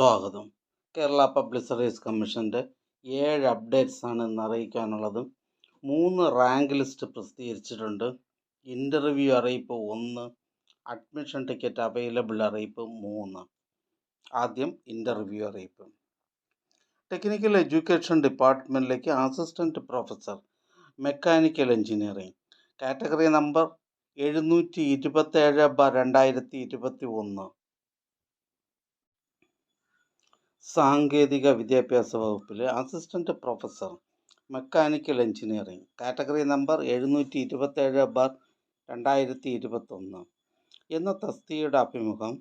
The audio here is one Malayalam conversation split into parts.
സ്വാഗതം. കേരള പബ്ലിക് സർവീസ് കമ്മീഷൻ്റെ 7 അപ്ഡേറ്റ്സാണ് ഇന്ന് അറിയിക്കാനുള്ളത്. 3 റാങ്ക് ലിസ്റ്റ് പ്രസിദ്ധീകരിച്ചിട്ടുണ്ട്. ഇൻ്റർവ്യൂ അറിയിപ്പ് 1, അഡ്മിഷൻ ടിക്കറ്റ് അവൈലബിൾ അറിയിപ്പ് 3. ആദ്യം ഇൻ്റർവ്യൂ അറിയിപ്പ്. ടെക്നിക്കൽ എഡ്യൂക്കേഷൻ ഡിപ്പാർട്ട്മെൻറ്റിലേക്ക് assistant professor mechanical engineering, category number 727/2021. സാങ്കേതിക വിദ്യാഭ്യാസ വകുപ്പിലെ assistant professor mechanical engineering, category number 727/2021 എന്ന തസ്തികയുടെ അഭിമുഖം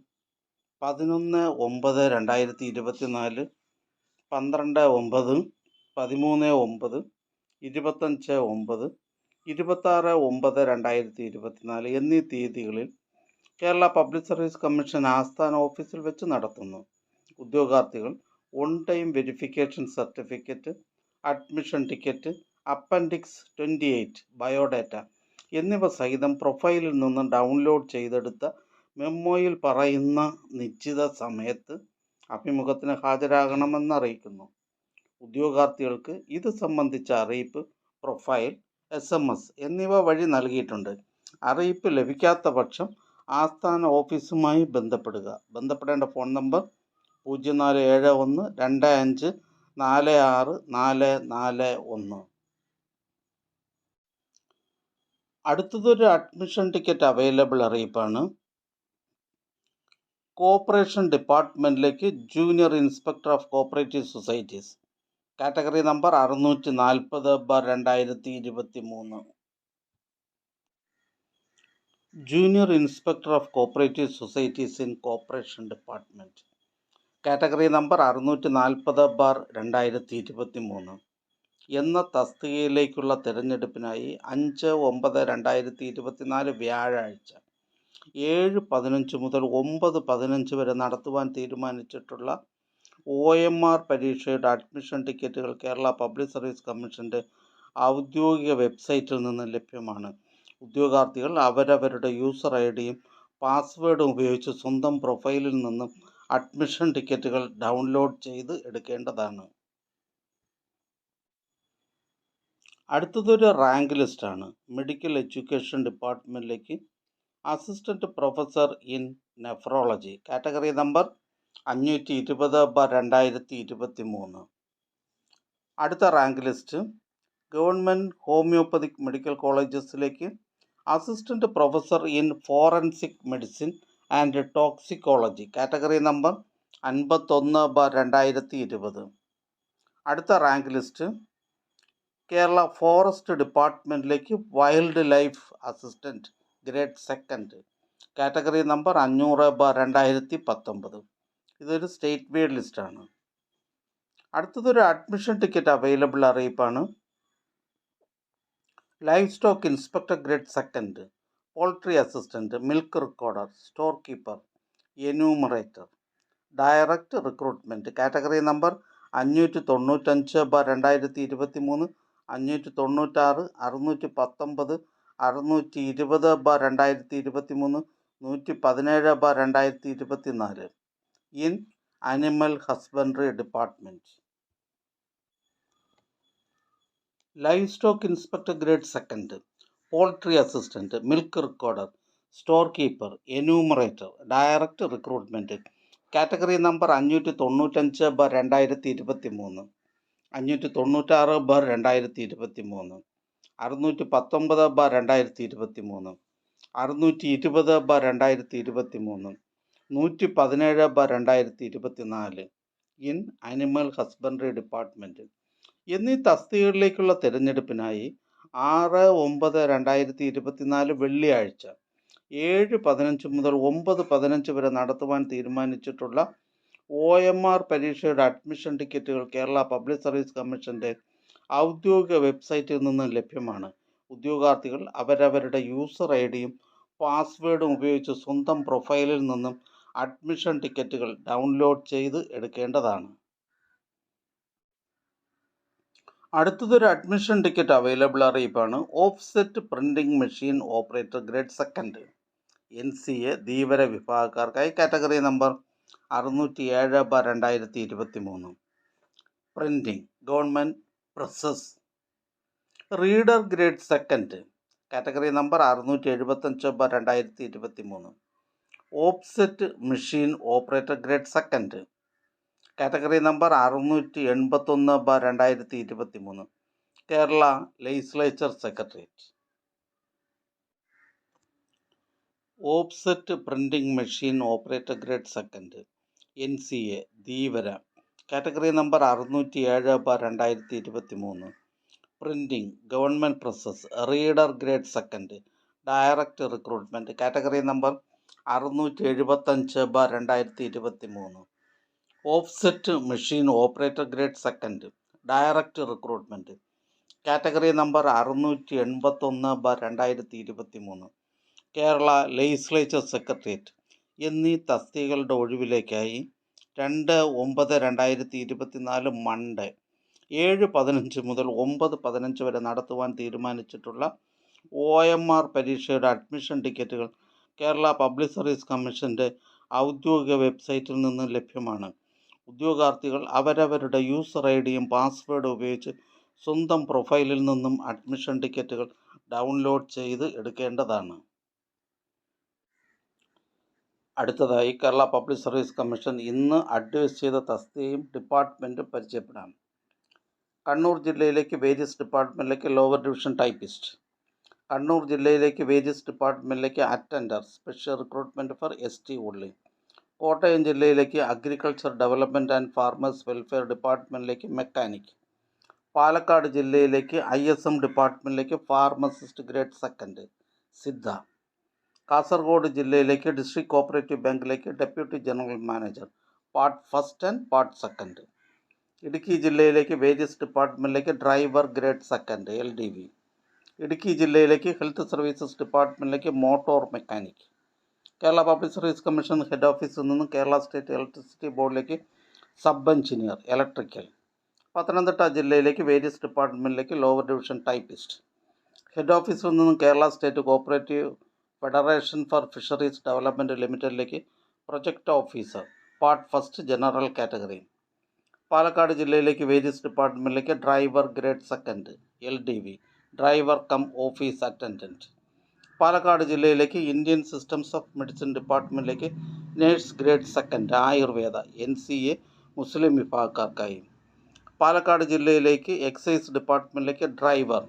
11/9/2024, 12/9, 13/9, 25/9, 26/9/2024 എന്നീ തീയതികളിൽ കേരള പബ്ലിക് സർവീസ് കമ്മീഷൻ ആസ്ഥാന ഓഫീസിൽ വെച്ച് നടത്തുന്നു. ഉദ്യോഗാർത്ഥികൾ on time verification certificate, admission ticket, appendix 28, biodata എന്നിവ സഹിതം പ്രൊഫൈലിൽ നിന്ന് ഡൗൺലോഡ് ചെയ്തെടുത്ത മെമ്മോയിൽ പറയുന്ന നിശ്ചിത സമയത്ത് അഭിമുഖത്തിന് ഹാജരാകണമെന്ന് അറിയിക്കുന്നു. ഉദ്യോഗാർത്ഥികൾക്ക് ഇത് സംബന്ധിച്ച അറിയിപ്പ് പ്രൊഫൈൽ, SMS എന്നിവ വഴി നൽകിയിട്ടുണ്ട്. അറിയിപ്പ് ലഭിക്കാത്ത പക്ഷം ആസ്ഥാന ഓഫീസുമായി ബന്ധപ്പെടുക. ബന്ധപ്പെടേണ്ട ഫോൺ നമ്പർ 047125464441. അടുത്തതൊരു അഡ്മിഷൻ ടിക്കറ്റ് അവൈലബിൾ അറിയിപ്പാണ്. കോഓപ്പറേഷൻ ഡിപ്പാർട്ട്മെൻറ്റിലേക്ക് junior inspector of cooperative societies, category number 640/2023. Junior inspector of cooperative societies in cooperation department, category number 640/2023 എന്ന തസ്തികയിലേക്കുള്ള തിരഞ്ഞെടുപ്പിനായി 5/9/2024 വ്യാഴാഴ്ച 7:15 മുതൽ 9:15 വരെ നടത്തുവാൻ തീരുമാനിച്ചിട്ടുള്ള OMR പരീക്ഷയുടെ അഡ്മിഷൻ ടിക്കറ്റുകൾ കേരള പബ്ലിക് സർവീസ് കമ്മീഷൻ്റെ ഔദ്യോഗിക വെബ്സൈറ്റിൽ നിന്ന് ലഭ്യമാണ്. ഉദ്യോഗാർത്ഥികൾ അവരവരുടെ യൂസർ ഐഡിയും പാസ്വേഡും ഉപയോഗിച്ച് സ്വന്തം പ്രൊഫൈലിൽ നിന്നും അഡ്മിഷൻ ടിക്കറ്റുകൾ ഡൗൺലോഡ് ചെയ്ത് എടുക്കേണ്ടതാണ്. അടുത്തതൊരു റാങ്ക് ലിസ്റ്റാണ്. മെഡിക്കൽ എഡ്യൂക്കേഷൻ ഡിപ്പാർട്ട്മെൻറ്റിലേക്ക് assistant professor in nephrology, category number 520/2023. അടുത്ത rank list government homeopathic medical കോളേജസിലേക്ക് assistant professor in forensic medicine and toxicology, category number 51/2020. അടുത്ത റാങ്ക് ലിസ്റ്റ് കേരള ഫോറസ്റ്റ് ഡിപ്പാർട്ട്മെൻറ്റിലേക്ക് wild life assistant grade 2, category number 500/2019. ഇതൊരു സ്റ്റേറ്റ് വൈഡ് ലിസ്റ്റാണ്. അടുത്തതൊരു അഡ്മിഷൻ ടിക്കറ്റ് അവൈലബിൾ അറിയിപ്പാണ്. Life stock inspector grade 2, poultry assistant, milk recorder, store keeper, enumerator, direct recruitment, category number 595/2023, 596, 619, 620/2023, 117/2024 in animal husbandry department. Life stock inspector grade 2, poultry assistant, milk recorder, store keeper, enumerator, direct recruitment, category number 595/2023, 596/2023, 619/2023, 620/2023, 117/2024 in animal husbandry department എന്നീ തസ്തികകളിലേക്കുള്ള തിരഞ്ഞെടുപ്പിനായി 6/9/2024 വെള്ളിയാഴ്ച 7:15 മുതൽ 9:15 വരെ നടത്തുവാൻ തീരുമാനിച്ചിട്ടുള്ള OMR പരീക്ഷയുടെ അഡ്മിഷൻ ടിക്കറ്റുകൾ കേരള പബ്ലിക് സർവീസ് കമ്മീഷൻ്റെ ഔദ്യോഗിക വെബ്സൈറ്റിൽ നിന്ന് ലഭ്യമാണ്. ഉദ്യോഗാർത്ഥികൾ അവരവരുടെ യൂസർ ഐഡിയും പാസ്വേഡും ഉപയോഗിച്ച് സ്വന്തം പ്രൊഫൈലിൽ നിന്നും അഡ്മിഷൻ ടിക്കറ്റുകൾ ഡൗൺലോഡ് ചെയ്ത് എടുക്കേണ്ടതാണ്. അടുത്തതൊരു അഡ്മിഷൻ ടിക്കറ്റ് അവൈലബിൾ അറിയിപ്പാണ്. Offset printing machine operator grade 2, NCA Dheevara വിഭാഗക്കാർക്കായി, category number 607/2023. Printing government presses. Reader grade second category number 675/2023. Offset machine operator grade second category number 681/2023. Kerala legislature secretariat. Offset printing machine operator grade second NCA Dheevara category number 607/2023. Printing government presses reader grade second direct recruitment category number 675/2023. Offset machine operator grade second direct recruitment category number 681/2023. Kerala legislature secretariat എന്നീ തസ്തികകളുടെ ഒഴിവിലേക്കായി 2/9/2024 മൺഡേ 7:15 മുതൽ 9:15 വരെ നടത്തുവാൻ തീരുമാനിച്ചിട്ടുള്ള OMR പരീക്ഷയുടെ അഡ്മിഷൻ ടിക്കറ്റുകൾ കേരള പബ്ലിക് സർവീസ് കമ്മീഷൻ്റെ ഔദ്യോഗിക വെബ്സൈറ്റിൽ നിന്ന് ലഭ്യമാണ്. ഉദ്യോഗാർത്ഥികൾ അവരവരുടെ യൂസർ ഐഡിയും പാസ്വേഡും ഉപയോഗിച്ച് സ്വന്തം പ്രൊഫൈലിൽ നിന്നും അഡ്മിഷൻ ടിക്കറ്റുകൾ ഡൗൺലോഡ് ചെയ്ത് എടുക്കേണ്ടതാണ്. അടുത്തതായി കേരള പബ്ലിക് സർവീസ് കമ്മീഷൻ ഇന്ന് അഡ്വൈസ് ചെയ്ത തസ്തികയും ഡിപ്പാർട്ട്മെൻറ്റും പരിചയപ്പെടാം. കണ്ണൂർ ജില്ലയിലേക്ക് വേരിയസ് ഡിപ്പാർട്ട്മെൻറ്റിലേക്ക് ലോവർ ഡിവിഷൻ ടൈപ്പിസ്റ്റ്. കണ്ണൂർ ജില്ലയിലേക്ക് വേരിയസ് ഡിപ്പാർട്ട്മെൻറ്റിലേക്ക് attender special recruitment for ST only. Kottayam ജില്ലയിലേക്ക് agriculture development and farmers welfare ഡിപ്പാർട്ട്മെൻറ്റിലേക്ക് മെക്കാനിക്. പാലക്കാട് ജില്ലയിലേക്ക് ISM ഡിപ്പാർട്ട്മെൻറ്റിലേക്ക് pharmacist grade second Siddha. Kasaragod ജില്ലയിലേക്ക് ഡിസ്ട്രിക്ട് കോഓപ്പറേറ്റീവ് ബാങ്കിലേക്ക് deputy general manager part first and part second. Idukki ജില്ലയിലേക്ക് വേരിയസ് ഡിപ്പാർട്ട്മെൻറ്റിലേക്ക് driver grade second LDV. Idukki ജില്ലയിലേക്ക് ഹെൽത്ത് സർവീസസ് ഡിപ്പാർട്ട്മെൻറ്റിലേക്ക് motor mechanic. Kerala public service commission head ഓഫീസിൽ നിന്നും കേരള സ്റ്റേറ്റ് ഇലക്ട്രിസിറ്റി ബോർഡിലേക്ക് സബ് എഞ്ചിനീയർ ഇലക്ട്രിക്കൽ. പത്തനംതിട്ട ജില്ലയിലേക്ക് വേരിയസ് ഡിപ്പാർട്ട്മെൻറ്റിലേക്ക് ലോവർ ഡിവിഷൻ ടൈപ്പിസ്റ്റ്. ഹെഡ് ഓഫീസിൽ നിന്നും Kerala state cooperative federation for fisheries development ലിമിറ്റഡിലേക്ക് project officer part first general category. Palakkad ജില്ലയിലേക്ക് വേരിയസ് ഡിപ്പാർട്ട്മെൻറ്റിലേക്ക് driver grade second LDV driver cum office attendant. Palakkad ജില്ലയിലേക്ക് ഇന്ത്യൻ സിസ്റ്റംസ് ഓഫ് മെഡിസിൻ ഡിപ്പാർട്ട്മെൻറ്റിലേക്ക് nurse grade second Ayurveda NCA Muslim വിഭാഗക്കാർക്കായി. Palakkad ജില്ലയിലേക്ക് എക്സൈസ് ഡിപ്പാർട്ട്മെൻറ്റിലേക്ക് ഡ്രൈവർ.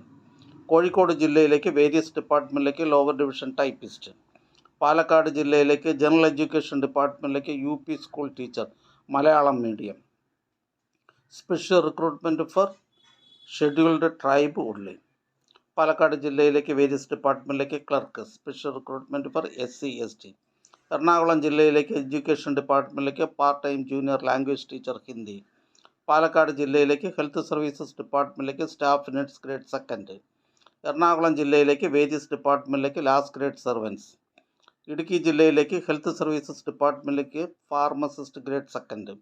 കോഴിക്കോട് ജില്ലയിലേക്ക് വേരിയസ് ഡിപ്പാർട്ട്മെൻറ്റിലേക്ക് ലോവർ ഡിവിഷൻ ടൈപ്പിസ്റ്റ്. പാലക്കാട് ജില്ലയിലേക്ക് ജനറൽ എഡ്യൂക്കേഷൻ ഡിപ്പാർട്ട്മെൻറ്റിലേക്ക് UP school teacher Malayalam medium. Special recruitment for scheduled tribe only. Palakkad ജില്ലയിലേക്ക് വേരിയസ് ഡിപ്പാർട്ട്മെൻറ്റിലേക്ക് clerk special recruitment for SC ST. Ernakulam ജില്ലയിലേക്ക് എഡ്യൂക്കേഷൻ ഡിപ്പാർട്ട്മെൻറ്റിലേക്ക് part time junior language teacher Hindi. Palakkad ജില്ലയിലേക്ക് ഹെൽത്ത് സർവീസസ് ഡിപ്പാർട്ട്മെൻറ്റിലേക്ക് staff nurse grade second. Ernakulam ജില്ലയിലേക്ക് വേരിയസ് ഡിപ്പാർട്ട്മെൻറ്റിലേക്ക് ലാസ്റ്റ് ഗ്രേഡ് സർവൻസ്. ഇടുക്കി ജില്ലയിലേക്ക് ഹെൽത്ത് സർവീസസ് ഡിപ്പാർട്ട്മെൻറ്റിലേക്ക് ഫാർമസിസ്റ്റ് ഗ്രേഡ് സെക്കൻഡ്.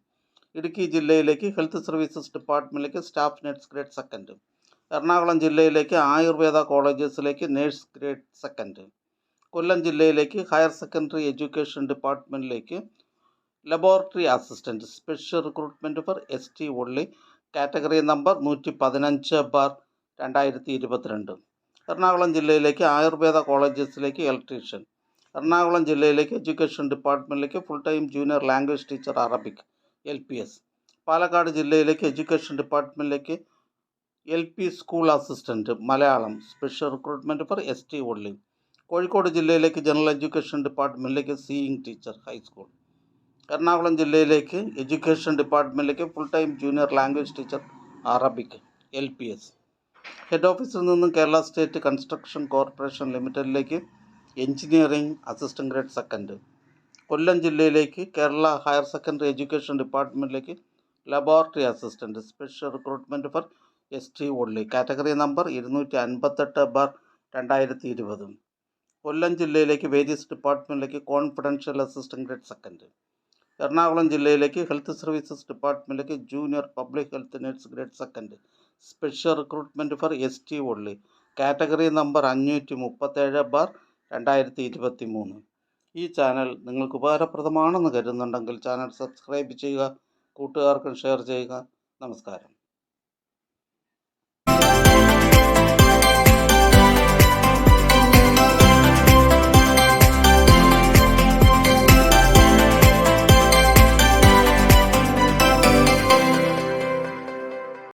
ഇടുക്കി ജില്ലയിലേക്ക് ഹെൽത്ത് സർവീസസ് ഡിപ്പാർട്ട്മെൻറ്റിലേക്ക് staff nurse grade second. Ernakulam ജില്ലയിലേക്ക് ആയുർവേദ കോളേജസിലേക്ക് നേഴ്സ് ഗ്രേഡ് സെക്കൻഡ്. കൊല്ലം ജില്ലയിലേക്ക് ഹയർ സെക്കൻഡറി എഡ്യൂക്കേഷൻ ഡിപ്പാർട്ട്മെൻറ്റിലേക്ക് laboratory assistant special recruitment for ST only category number 115/2022. Ernakulam ജില്ലയിലേക്ക് ആയുർവേദ കോളേജസിലേക്ക് ഇലക്ട്രീഷ്യൻ. എറണാകുളം ജില്ലയിലേക്ക് എഡ്യൂക്കേഷൻ ഡിപ്പാർട്ട്മെൻറ്റിലേക്ക് full time junior language teacher Arabic LPS. Palakkad ജില്ലയിലേക്ക് എഡ്യൂക്കേഷൻ ഡിപ്പാർട്ട്മെൻറ്റിലേക്ക് LP school assistant Malayalam special recruitment for ST only. Kozhikode ജില്ലയിലേക്ക് ജനറൽ എഡ്യൂക്കേഷൻ ഡിപ്പാർട്ട്മെൻറ്റിലേക്ക് സീയിങ് ടീച്ചർ ഹൈസ്കൂൾ. എറണാകുളം ജില്ലയിലേക്ക് എഡ്യൂക്കേഷൻ ഡിപ്പാർട്ട്മെൻറ്റിലേക്ക് full time junior language teacher Arabic LPS. Head ഓഫീസിൽ നിന്നും കേരള സ്റ്റേറ്റ് കൺസ്ട്രക്ഷൻ കോർപ്പറേഷൻ ലിമിറ്റഡിലേക്ക് engineering assistant grade second. Kollam ജില്ലയിലേക്ക് കേരള ഹയർ സെക്കൻഡറി എഡ്യൂക്കേഷൻ ഡിപ്പാർട്ട്മെൻറ്റിലേക്ക് laboratory assistant special recruitment for ST only category number 258/2020. Kollam ജില്ലയിലേക്ക് വേരിയസ് ഡിപ്പാർട്ട്മെൻറ്റിലേക്ക് confidential assistant grade second. Ernakulam ജില്ലയിലേക്ക് ഹെൽത്ത് സർവീസസ് ഡിപ്പാർട്ട്മെൻറ്റിലേക്ക് junior public health nurse grade second special recruitment for ST only category number 537/2023. ഈ ചാനൽ നിങ്ങൾക്ക് ഉപകാരപ്രദമാണെന്ന് കരുതുന്നുണ്ടെങ്കിൽ ചാനൽ സബ്സ്ക്രൈബ് ചെയ്യുക, കൂട്ടുകാർക്കും ഷെയർ ചെയ്യുക. നമസ്കാരം.